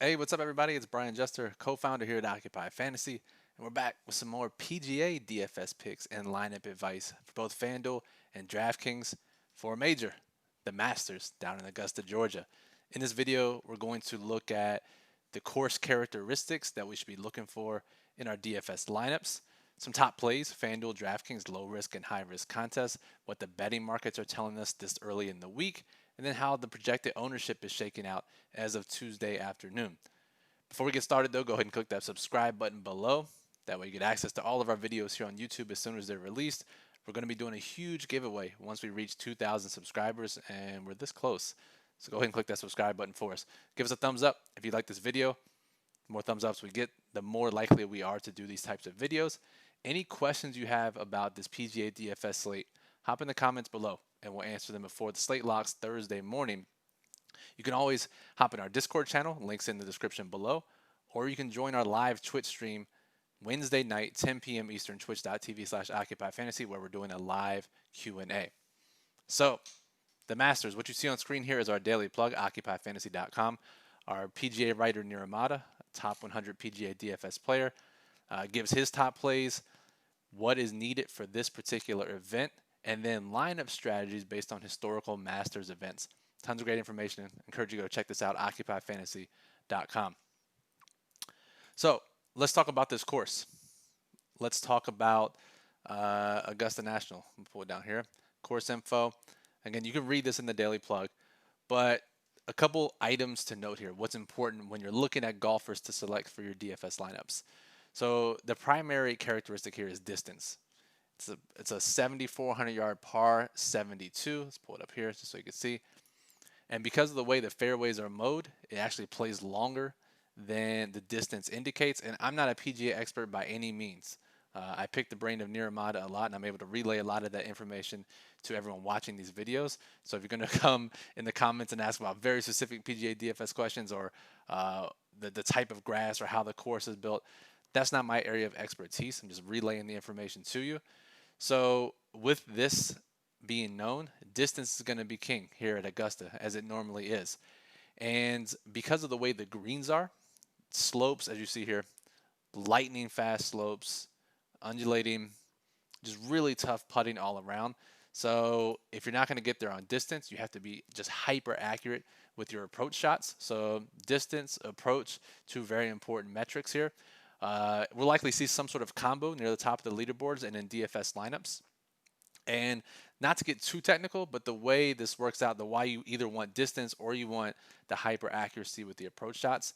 Hey, what's up, everybody? It's Brian Jester, co-founder here at Occupy Fantasy, and we're back with some more PGA DFS picks and lineup advice for both FanDuel and DraftKings for a major, the Masters, down in Augusta, Georgia. In this video, we're going to look at the course characteristics that we should be looking for in our DFS lineups, some top plays, FanDuel, DraftKings, low risk and high risk contests, what the betting markets are telling us this early in the week, and then how the projected ownership is shaking out as of Tuesday afternoon. Before we get started, though, go ahead and click that subscribe button below. That way you get access to all of our videos here on YouTube as soon as they're released. We're going to be doing a huge giveaway once we reach 2,000 subscribers, and we're this close. So go ahead and click that subscribe button for us. Give us a thumbs up if you like this video. The more thumbs ups we get, the more likely we are to do these types of videos. Any questions you have about this PGA DFS slate, hop in the comments below, and we'll answer them before the slate locks Thursday morning. You can always hop in our Discord channel, links in the description below, or you can join our live Twitch stream Wednesday night, 10 p.m. Eastern, twitch.tv/Occupy Fantasy, where we're doing a live Q&A. So, the Masters, what you see on screen here is our daily plug, occupyfantasy.com. Our PGA writer, Niramata, top 100 PGA DFS player, gives his top plays, what is needed for this particular event, and then lineup strategies based on historical Masters events. Tons of great information. I encourage you to go check this out, occupyfantasy.com. So let's talk about this course. Let's talk about Augusta National. I'll pull it down here. Course info. Again, you can read this in the daily plug, but a couple items to note here. What's important when you're looking at golfers to select for your DFS lineups. So the primary characteristic here is distance. It's a 7,400 yard par 72. Let's pull it up here just so you can see. And because of the way the fairways are mowed, it actually plays longer than the distance indicates. And I'm not a PGA expert by any means. I picked the brain of Niramata a lot, and I'm able to relay a lot of that information to everyone watching these videos. So if you're going to come in the comments and ask about very specific PGA DFS questions or the type of grass or how the course is built, that's not my area of expertise. I'm just relaying the information to you. So with this being known, distance is going to be king here at Augusta, as it normally is. And because of the way the greens are, slopes, as you see here, lightning fast slopes, undulating, just really tough putting all around. So if you're not going to get there on distance, you have to be just hyper accurate with your approach shots. So distance, approach, two very important metrics here. We'll likely see some sort of combo near the top of the leaderboards and in DFS lineups. And not to get too technical, but the way this works out, the why you either want distance or you want the hyper accuracy with the approach shots,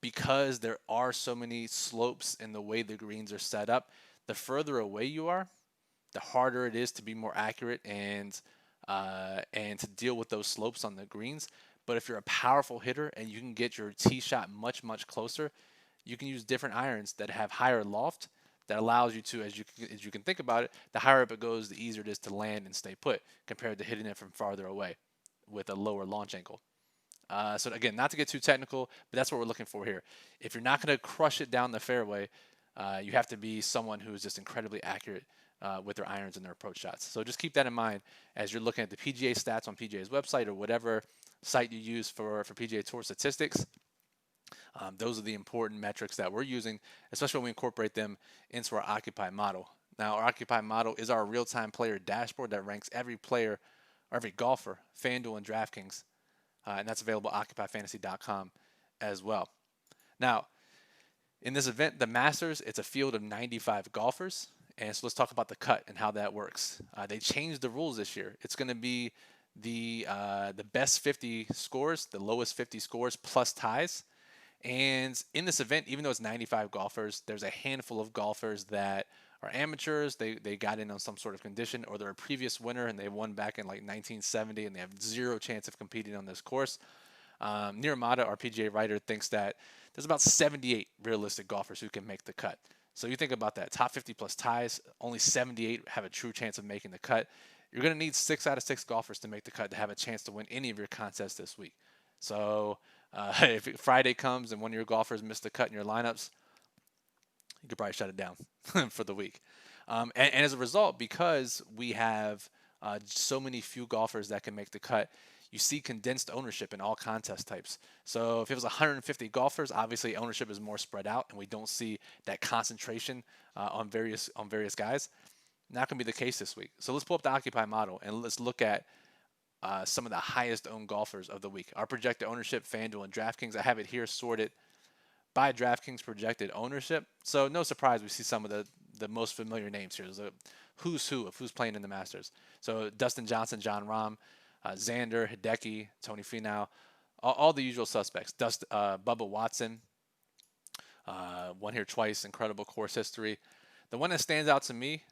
because there are so many slopes in the way the greens are set up, the further away you are, the harder it is to be more accurate and to deal with those slopes on the greens. But if you're a powerful hitter and you can get your tee shot much, much closer, you can use different irons that have higher loft that allows you to, as you can think about it, the higher up it goes, the easier it is to land and stay put compared to hitting it from farther away with a lower launch angle. So again, not to get too technical, but that's what we're looking for here. If you're not going to crush it down the fairway, you have to be someone who is just incredibly accurate with their irons and their approach shots. So just keep that in mind as you're looking at the PGA stats on PGA's website or whatever site you use for PGA Tour statistics. Those are the important metrics that we're using, especially when we incorporate them into our Occupy model. Now, our Occupy model is our real-time player dashboard that ranks every player or every golfer, FanDuel and DraftKings, and that's available at occupyfantasy.com as well. Now, in this event, the Masters, it's a field of 95 golfers, and so let's talk about the cut and how that works. They changed the rules this year. It's going to be the best 50 scores, the lowest 50 scores plus ties. And in this event, even though it's 95 golfers, there's a handful of golfers that are amateurs. They got in on some sort of condition, or they're a previous winner and they won back in like 1970 and they have zero chance of competing on this course. Niramata, our PGA writer, thinks that there's about 78 realistic golfers who can make the cut. So you think about that, top 50 plus ties, only 78 have a true chance of making the cut. You're going to need 6 out of 6 golfers to make the cut to have a chance to win any of your contests this week. So if Friday comes and one of your golfers missed the cut in your lineups, you could probably shut it down for the week. And as a result, because we have so many few golfers that can make the cut, you see condensed ownership in all contest types. So if it was 150 golfers, obviously ownership is more spread out, and we don't see that concentration on various guys. Not going to be the case this week. So let's pull up the Occupy model and let's look at some of the highest owned golfers of the week. Our projected ownership, FanDuel and DraftKings. I have it here sorted by DraftKings projected ownership. So no surprise, we see some of the most familiar names here. There's a who's who of who's playing in the Masters. So Dustin Johnson, John Rahm, Xander, Hideki, Tony Finau, all the usual suspects. Bubba Watson, won here twice, incredible course history. The one that stands out to me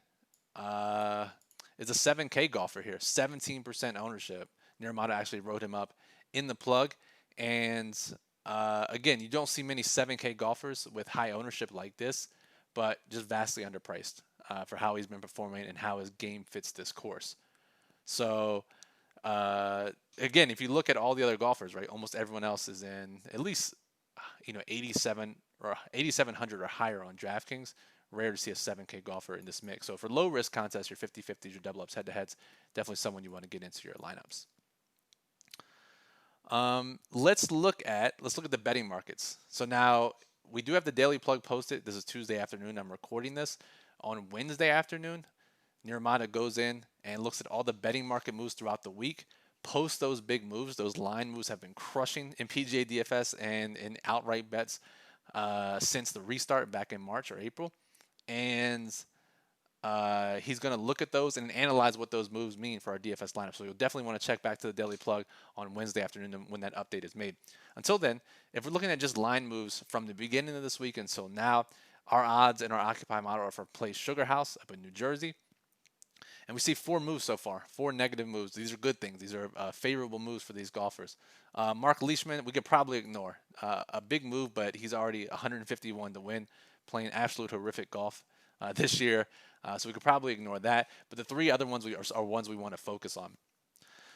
is a 7K golfer here, 17% ownership. Nirmata actually wrote him up in the plug. And again, you don't see many 7K golfers with high ownership like this, but just vastly underpriced for how he's been performing and how his game fits this course. So again, if you look at all the other golfers, right, almost everyone else is in at least 87 or 8,700 or higher on DraftKings. Rare to see a 7K golfer in this mix. So for low risk contests, your 50-50s, your double ups, head to heads, definitely someone you want to get into your lineups. Let's look at the betting markets. So now we do have the daily plug posted. This is Tuesday afternoon. I'm recording this on Wednesday afternoon. Nirmata goes in and looks at all the betting market moves throughout the week. Post those big moves. Those line moves have been crushing in PGA DFS and in outright bets since the restart back in March or April. And he's going to look at those and analyze what those moves mean for our DFS lineup. So you'll definitely want to check back to the daily plug on Wednesday afternoon when that update is made. Until then, if we're looking at just line moves from the beginning of this week until now, our odds in our Occupy model are for Play Sugar House up in New Jersey. And we see 4 moves so far, 4 negative moves. These are good things. These are favorable moves for these golfers. Mark Leishman, we could probably ignore. A big move, but he's already 151 to win, playing absolute horrific golf this year. So we could probably ignore that. But the 3 other ones are ones we want to focus on.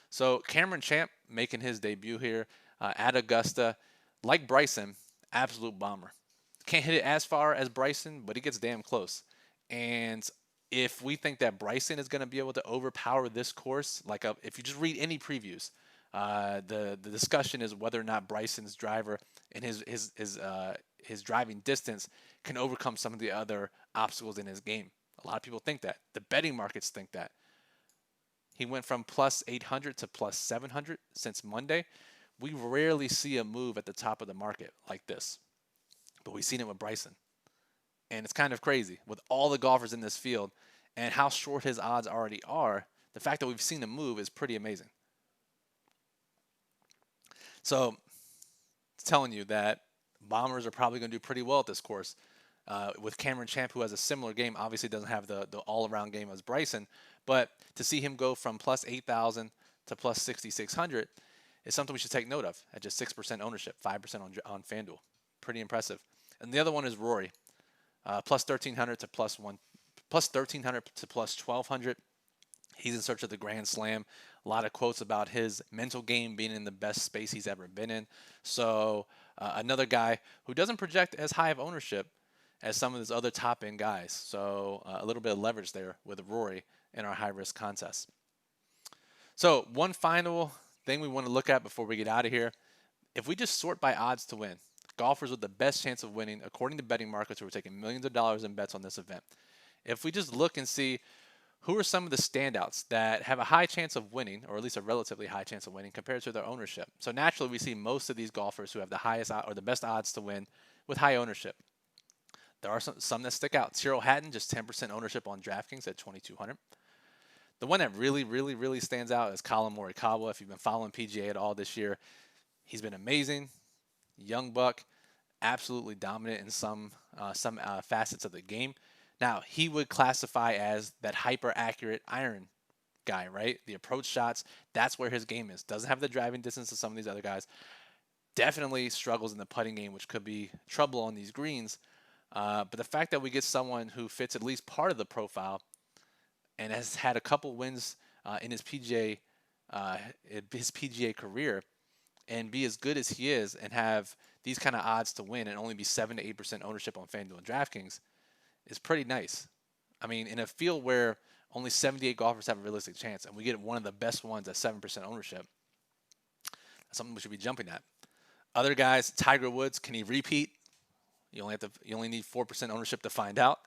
So Cameron Champ making his debut here at Augusta. Like Bryson, absolute bomber. Can't hit it as far as Bryson, but he gets damn close. And if we think that Bryson is going to be able to overpower this course, if you just read any previews, the discussion is whether or not Bryson's driver and his driving distance can overcome some of the other obstacles in his game. A lot of people think that. The betting markets think that. He went from plus 800 to plus 700 since Monday. We rarely see a move at the top of the market like this, but we've seen it with Bryson. And it's kind of crazy with all the golfers in this field and how short his odds already are. The fact that we've seen him move is pretty amazing. So it's telling you that bombers are probably going to do pretty well at this course. With Cameron Champ, who has a similar game, obviously doesn't have the all-around game as Bryson, but to see him go from plus 8,000 to plus 6,600 is something we should take note of at just 6% ownership, 5% on FanDuel. Pretty impressive. And the other one is Rory. Plus 1,300 to plus 1,300 to plus 1,200. He's in search of the Grand Slam. A lot of quotes about his mental game being in the best space he's ever been in. So another guy who doesn't project as high of ownership as some of his other top-end guys. So a little bit of leverage there with Rory in our high-risk contest. So one final thing we want to look at before we get out of here. If we just sort by odds to win, golfers with the best chance of winning, according to betting markets who are taking millions of dollars in bets on this event. If we just look and see who are some of the standouts that have a high chance of winning, or at least a relatively high chance of winning compared to their ownership. So naturally, we see most of these golfers who have the highest or the best odds to win with high ownership. There are some that stick out. Tyrrell Hatton, just 10% ownership on DraftKings at 2,200. The one that really stands out is Colin Morikawa. If you've been following PGA at all this year, he's been amazing. Young buck, absolutely dominant in some facets of the game. Now, he would classify as that hyper-accurate iron guy, right? The approach shots, that's where his game is. Doesn't have the driving distance of some of these other guys. Definitely struggles in the putting game, which could be trouble on these greens. But the fact that we get someone who fits at least part of the profile and has had a couple wins in his PGA career and be as good as he is and have these kind of odds to win and only be 7 to 8% ownership on FanDuel and DraftKings is pretty nice. I mean, in a field where only 78 golfers have a realistic chance and we get one of the best ones at 7% ownership, something we should be jumping at. Other guys, Tiger Woods, can he repeat? You only need 4% ownership to find out.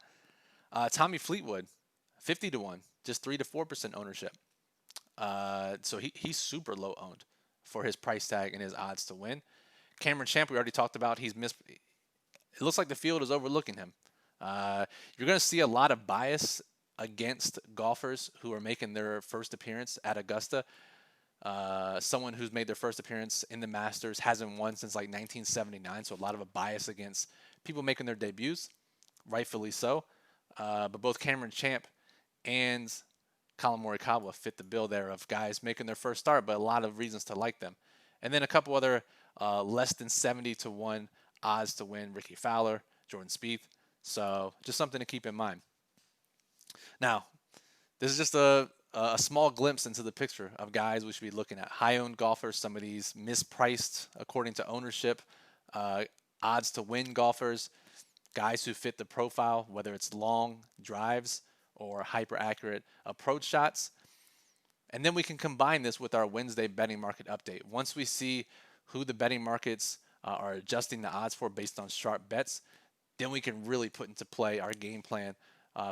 Tommy Fleetwood, 50 to 1, just 3 to 4% ownership. So he's super low owned for his price tag and his odds to win. Cameron Champ, we already talked about. It looks like the field is overlooking him. You're going to see a lot of bias against golfers who are making their first appearance at Augusta. Someone who's made their first appearance in the Masters hasn't won since like 1979, so a lot of a bias against people making their debuts, rightfully so. But both Cameron Champ and Colin Morikawa fit the bill there of guys making their first start, but a lot of reasons to like them. And then a couple other less than 70 to 1 odds to win: Ricky Fowler, Jordan Spieth. So just something to keep in mind. Now, this is just a small glimpse into the picture of guys we should be looking at. High-owned golfers, some of these mispriced according to ownership, odds to win golfers, guys who fit the profile, whether it's long drives or hyper-accurate approach shots. And then we can combine this with our Wednesday betting market update. Once we see who the betting markets are adjusting the odds for based on sharp bets, then we can really put into play our game plan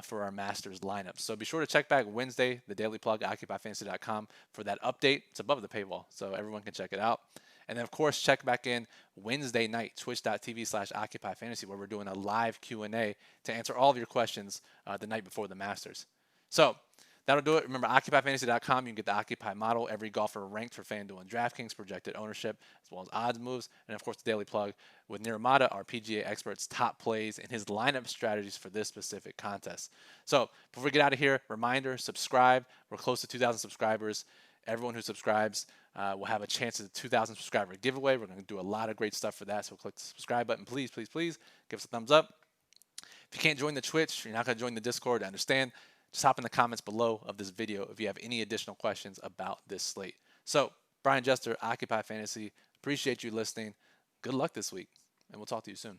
for our Masters lineup. So be sure to check back Wednesday, the daily plug, occupyfantasy.com, for that update. It's above the paywall, so everyone can check it out. And then, of course, check back in Wednesday night, twitch.tv/occupyfantasy, where we're doing a live Q&A to answer all of your questions the night before the Masters. So that'll do it. Remember, occupyfantasy.com, you can get the Occupy model, every golfer ranked for FanDuel and DraftKings, projected ownership, as well as odds moves, and, of course, the daily plug with Niramata, our PGA expert's top plays and his lineup strategies for this specific contest. So before we get out of here, reminder, subscribe. We're close to 2,000 subscribers. Everyone who subscribes will have a chance at the 2,000 subscriber giveaway. We're going to do a lot of great stuff for that, so click the subscribe button. Please, please, please give us a thumbs up. If you can't join the Twitch, you're not going to join the Discord, I understand. Just hop in the comments below of this video if you have any additional questions about this slate. So, Brian Jester, Occupy Fantasy, appreciate you listening. Good luck this week, and we'll talk to you soon.